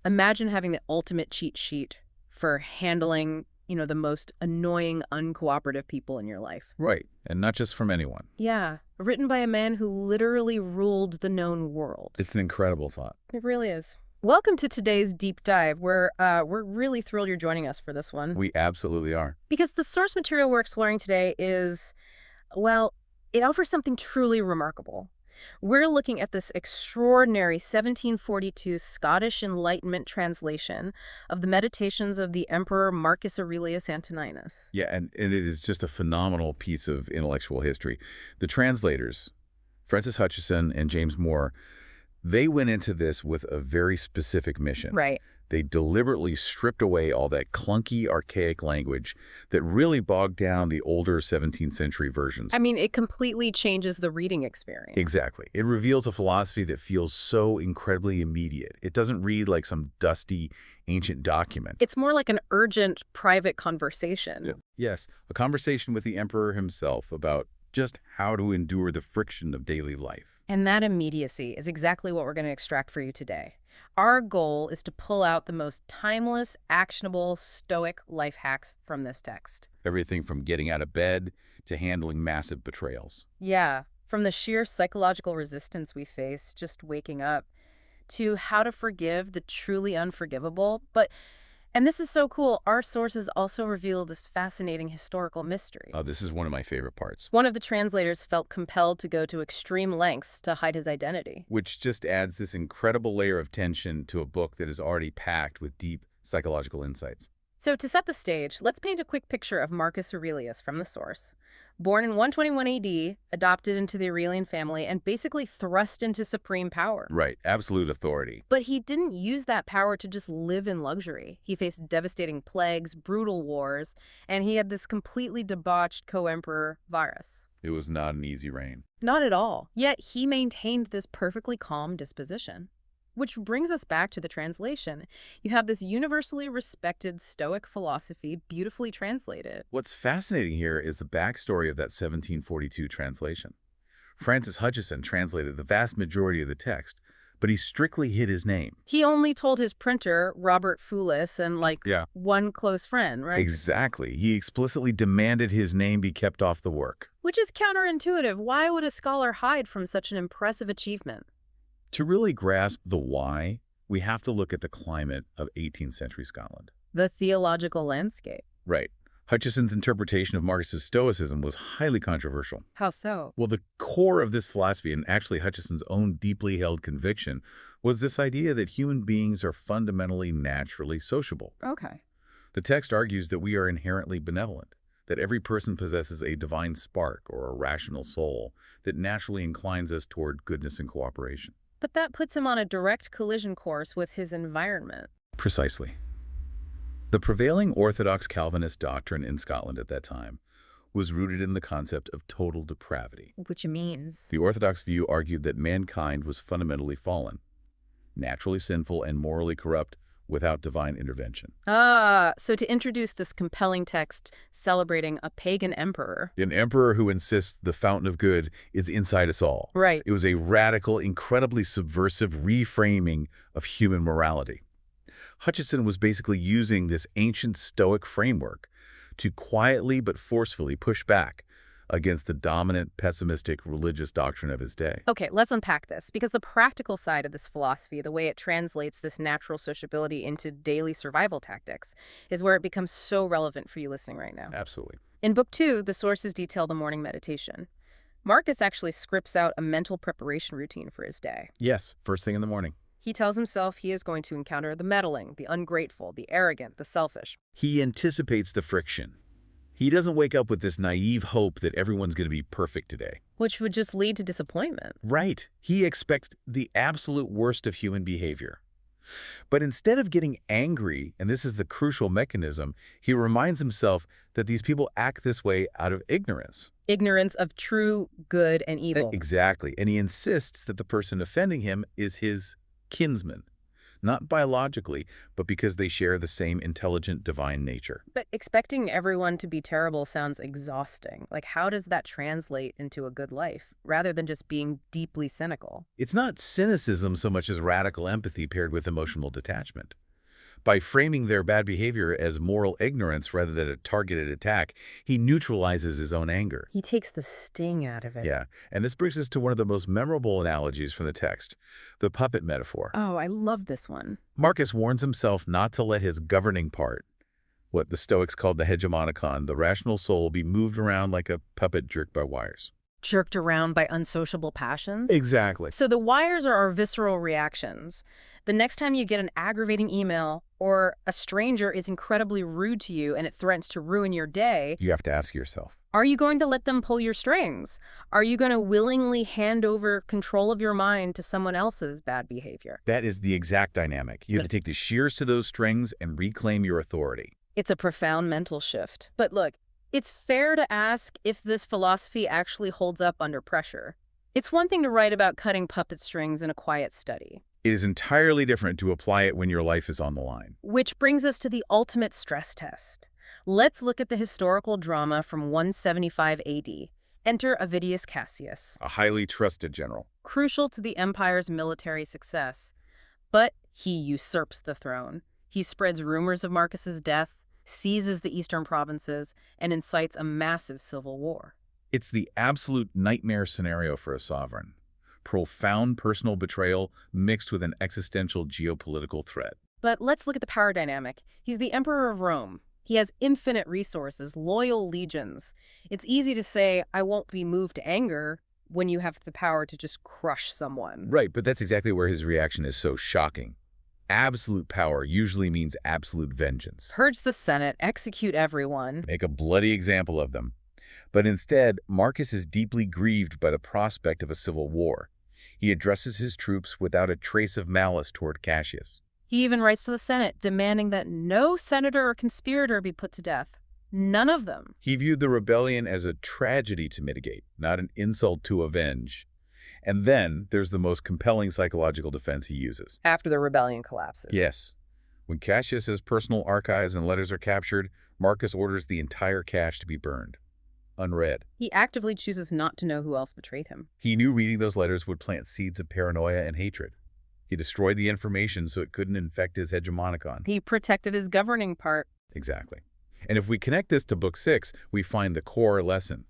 Imagine having the ultimate cheat sheet for handling, the most annoying, uncooperative people in your life. Right, and not just from anyone. Yeah, written by a man who literally ruled the known world. It's an incredible thought. It really is. Welcome to today's deep dive. We're really thrilled you're joining us for this one. We absolutely are. Because the source material we're exploring today is, well, it offers something truly remarkable. We're looking at this extraordinary 1742 Scottish Enlightenment translation of the Meditations of the Emperor Marcus Aurelius Antoninus. Yeah, and it is just a phenomenal piece of intellectual history. The translators, Francis Hutcheson and James Moore, they went into this with a very specific mission. Right. They deliberately stripped away all that clunky, archaic language that really bogged down the older 17th century versions. I mean, it completely changes the reading experience. Exactly. It reveals a philosophy that feels so incredibly immediate. It doesn't read like some dusty, ancient document. It's more like an urgent, private conversation. Yeah. Yes, a conversation with the emperor himself about just how to endure the friction of daily life. And that immediacy is exactly what we're going to extract for you today. Our goal is to pull out the most timeless, actionable, Stoic life hacks from this text. Everything from getting out of bed to handling massive betrayals. Yeah, from the sheer psychological resistance we face just waking up to how to forgive the truly unforgivable. And this is so cool, our sources also reveal this fascinating historical mystery. Oh, this is one of my favorite parts. One of the translators felt compelled to go to extreme lengths to hide his identity. Which just adds this incredible layer of tension to a book that is already packed with deep psychological insights. So to set the stage, let's paint a quick picture of Marcus Aurelius from the source. Born in 121 AD, adopted into the Aurelian family, and basically thrust into supreme power. Right, absolute authority. But he didn't use that power to just live in luxury. He faced devastating plagues, brutal wars, and he had this completely debauched co-emperor, Varus. It was not an easy reign. Not at all. Yet he maintained this perfectly calm disposition. Which brings us back to the translation. You have this universally respected Stoic philosophy beautifully translated. What's fascinating here is the backstory of that 1742 translation. Francis Hutcheson translated the vast majority of the text, but he strictly hid his name. He only told his printer, Robert Foulis, and one close friend, right? Exactly. He explicitly demanded his name be kept off the work. Which is counterintuitive. Why would a scholar hide from such an impressive achievement? To really grasp the why, we have to look at the climate of 18th century Scotland. The theological landscape. Right. Hutcheson's interpretation of Marcus's Stoicism was highly controversial. How so? Well, the core of this philosophy, and actually Hutcheson's own deeply held conviction, was this idea that human beings are fundamentally naturally sociable. Okay. The text argues that we are inherently benevolent, that every person possesses a divine spark or a rational soul that naturally inclines us toward goodness and cooperation. But that puts him on a direct collision course with his environment. Precisely. The prevailing Orthodox Calvinist doctrine in Scotland at that time was rooted in the concept of total depravity. Which means? The Orthodox view argued that mankind was fundamentally fallen, naturally sinful and morally corrupt without divine intervention. So to introduce this compelling text celebrating a pagan emperor. An emperor who insists the fountain of good is inside us all. Right. It was a radical, incredibly subversive reframing of human morality. Hutcheson was basically using this ancient Stoic framework to quietly but forcefully push back against the dominant, pessimistic religious doctrine of his day. Okay, let's unpack this, because the practical side of this philosophy, the way it translates this natural sociability into daily survival tactics, is where it becomes so relevant for you listening right now. Absolutely. In Book 2, the sources detail the morning meditation. Marcus actually scripts out a mental preparation routine for his day. Yes, first thing in the morning. He tells himself he is going to encounter the meddling, the ungrateful, the arrogant, the selfish. He anticipates the friction. He doesn't wake up with this naive hope that everyone's going to be perfect today. Which would just lead to disappointment. Right. He expects the absolute worst of human behavior. But instead of getting angry, and this is the crucial mechanism, he reminds himself that these people act this way out of ignorance. Ignorance of true good and evil. Exactly. And he insists that the person offending him is his kinsman, not biologically, but because they share the same intelligent divine nature. But expecting everyone to be terrible sounds exhausting. Like, how does that translate into a good life, rather than just being deeply cynical? It's not cynicism so much as radical empathy paired with emotional detachment. By framing their bad behavior as moral ignorance rather than a targeted attack, he neutralizes his own anger. He takes the sting out of it. Yeah, and this brings us to one of the most memorable analogies from the text, the puppet metaphor. Oh, I love this one. Marcus warns himself not to let his governing part, what the Stoics called the hegemonikon, the rational soul, be moved around like a puppet jerked by wires. Jerked around by unsociable passions? Exactly. So the wires are our visceral reactions. The next time you get an aggravating email or a stranger is incredibly rude to you and it threatens to ruin your day, You have to ask yourself. are you going to let them pull your strings? Are you going to willingly hand over control of your mind to someone else's bad behavior? That is the exact dynamic. You have to take the shears to those strings and reclaim your authority. It's a profound mental shift. But look, it's fair to ask if this philosophy actually holds up under pressure. It's one thing to write about cutting puppet strings in a quiet study. It is entirely different to apply it when your life is on the line. Which brings us to the ultimate stress test. Let's look at the historical drama from 175 AD. Enter Avidius Cassius, A highly trusted general. crucial to the empire's military success. But he usurps the throne. He spreads rumors of Marcus's death, seizes the eastern provinces, and incites a massive civil war. It's the absolute nightmare scenario for a sovereign. Profound personal betrayal mixed with an existential geopolitical threat. But let's look at the power dynamic. He's the emperor of Rome. He has infinite resources, loyal legions. It's easy to say, I won't be moved to anger when you have the power to just crush someone. Right, but that's exactly where his reaction is so shocking. Absolute power usually means absolute vengeance. Purge the Senate, execute everyone. Make a bloody example of them. But instead, Marcus is deeply grieved by the prospect of a civil war. He addresses his troops without a trace of malice toward Cassius. He even writes to the Senate, demanding that no senator or conspirator be put to death. None of them. He viewed the rebellion as a tragedy to mitigate, not an insult to avenge. And then there's the most compelling psychological defense he uses. After the rebellion collapses. Yes. When Cassius's personal archives and letters are captured, Marcus orders the entire cache to be burned, unread. He actively chooses not to know who else betrayed him. He knew reading those letters would plant seeds of paranoia and hatred. He destroyed the information so it couldn't infect his hegemonikon. He protected his governing part. Exactly. And if we connect this to Book 6, we find the core lesson.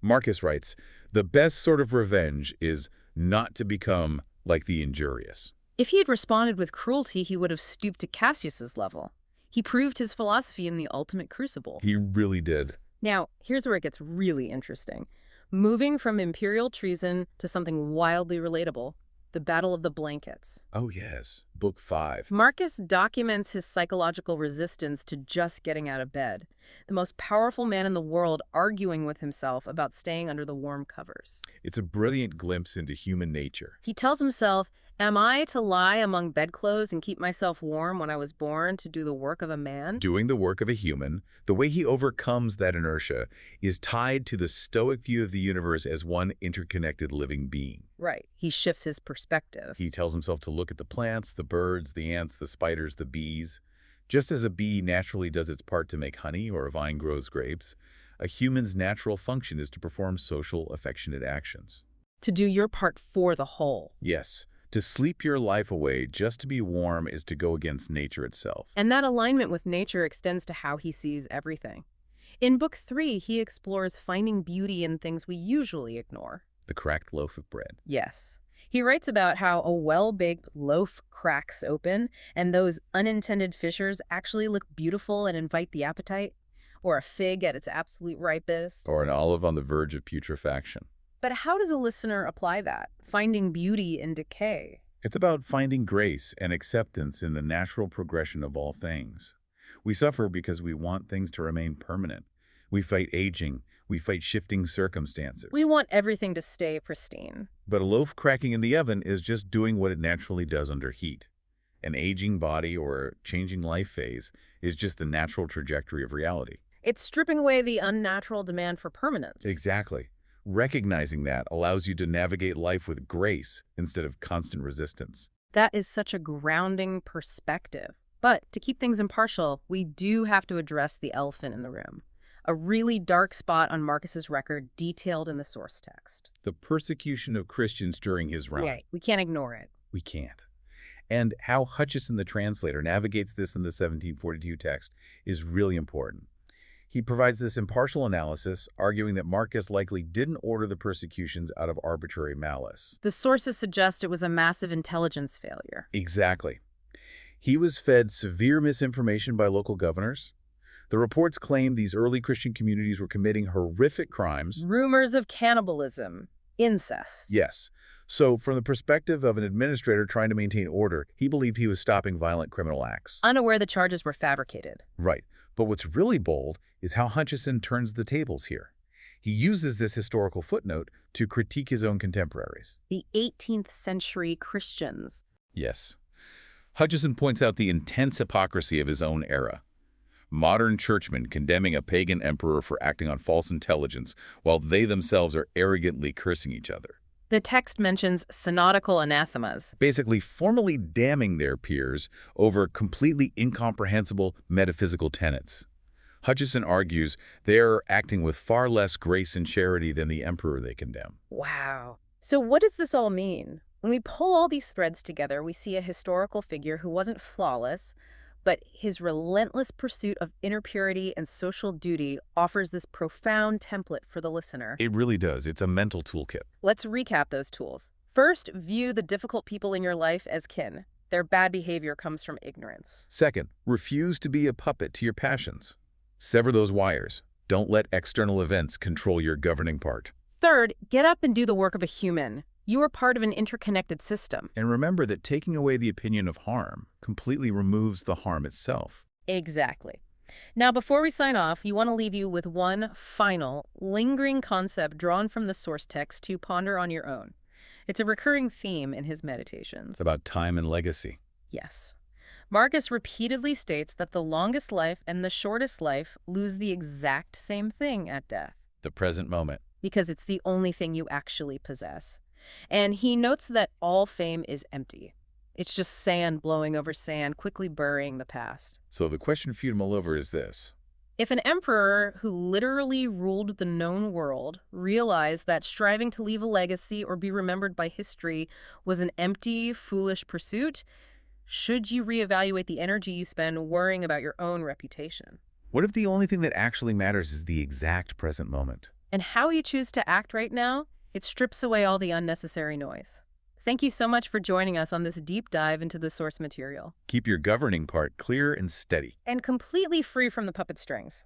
Marcus writes, the best sort of revenge is not to become like the injurious. If he had responded with cruelty, he would have stooped to Cassius's level. He proved his philosophy in the ultimate crucible. He really did. Now, here's where it gets really interesting. Moving from imperial treason to something wildly relatable, the Battle of the Blankets. Oh yes, Book 5. Marcus documents his psychological resistance to just getting out of bed. The most powerful man in the world arguing with himself about staying under the warm covers. It's a brilliant glimpse into human nature. He tells himself, am I to lie among bedclothes and keep myself warm when I was born to do the work of a man? Doing the work of a human, the way he overcomes that inertia is tied to the Stoic view of the universe as one interconnected living being. Right. He shifts his perspective. He tells himself to look at the plants, the birds, the ants, the spiders, the bees. Just as a bee naturally does its part to make honey or a vine grows grapes, a human's natural function is to perform social, affectionate actions. To do your part for the whole. Yes. To sleep your life away just to be warm is to go against nature itself. And that alignment with nature extends to how he sees everything. In Book 3, he explores finding beauty in things we usually ignore. The cracked loaf of bread. Yes. He writes about how a well-baked loaf cracks open, and those unintended fissures actually look beautiful and invite the appetite, or a fig at its absolute ripest. Or an olive on the verge of putrefaction. But how does a listener apply that, finding beauty in decay? It's about finding grace and acceptance in the natural progression of all things. We suffer because we want things to remain permanent. We fight aging. We fight shifting circumstances. We want everything to stay pristine. But a loaf cracking in the oven is just doing what it naturally does under heat. An aging body or changing life phase is just the natural trajectory of reality. It's stripping away the unnatural demand for permanence. Exactly. Recognizing that allows you to navigate life with grace instead of constant resistance. That is such a grounding perspective. But to keep things impartial, we do have to address the elephant in the room. A really dark spot on Marcus's record detailed in the source text. The persecution of Christians during his reign. Right. We can't ignore it. We can't. And how Hutcheson the translator navigates this in the 1742 text is really important. He provides this impartial analysis, arguing that Marcus likely didn't order the persecutions out of arbitrary malice. The sources suggest it was a massive intelligence failure. Exactly. He was fed severe misinformation by local governors. The reports claimed these early Christian communities were committing horrific crimes. Rumors of cannibalism, incest. Yes. So, from the perspective of an administrator trying to maintain order, he believed he was stopping violent criminal acts. Unaware the charges were fabricated. Right. But what's really bold is how Hutcheson turns the tables here. He uses this historical footnote to critique his own contemporaries. The 18th century Christians. Yes. Hutcheson points out the intense hypocrisy of his own era. Modern churchmen condemning a pagan emperor for acting on false intelligence, while they themselves are arrogantly cursing each other. The text mentions synodical anathemas. Basically formally damning their peers over completely incomprehensible metaphysical tenets. Hutcheson argues they are acting with far less grace and charity than the emperor they condemn. Wow. So what does this all mean? When we pull all these threads together, we see a historical figure who wasn't flawless, but his relentless pursuit of inner purity and social duty offers this profound template for the listener. It really does. It's a mental toolkit. Let's recap those tools. First, view the difficult people in your life as kin. Their bad behavior comes from ignorance. Second, refuse to be a puppet to your passions. Sever those wires. Don't let external events control your governing part. Third, get up and do the work of a human. You are part of an interconnected system. And remember that taking away the opinion of harm completely removes the harm itself. Exactly. Now, before we sign off, you want to leave you with one final, lingering concept drawn from the source text to ponder on your own. It's a recurring theme in his meditations. It's about time and legacy. Yes. Marcus repeatedly states that the longest life and the shortest life lose the exact same thing at death. The present moment. Because it's the only thing you actually possess. And he notes that all fame is empty. It's just sand blowing over sand, quickly burying the past. So the question for you to mull over is this. If an emperor who literally ruled the known world realized that striving to leave a legacy or be remembered by history was an empty, foolish pursuit, should you reevaluate the energy you spend worrying about your own reputation? What if the only thing that actually matters is the exact present moment? And how you choose to act right now, it strips away all the unnecessary noise. Thank you so much for joining us on this deep dive into the source material. Keep your governing part clear and steady. And completely free from the puppet strings.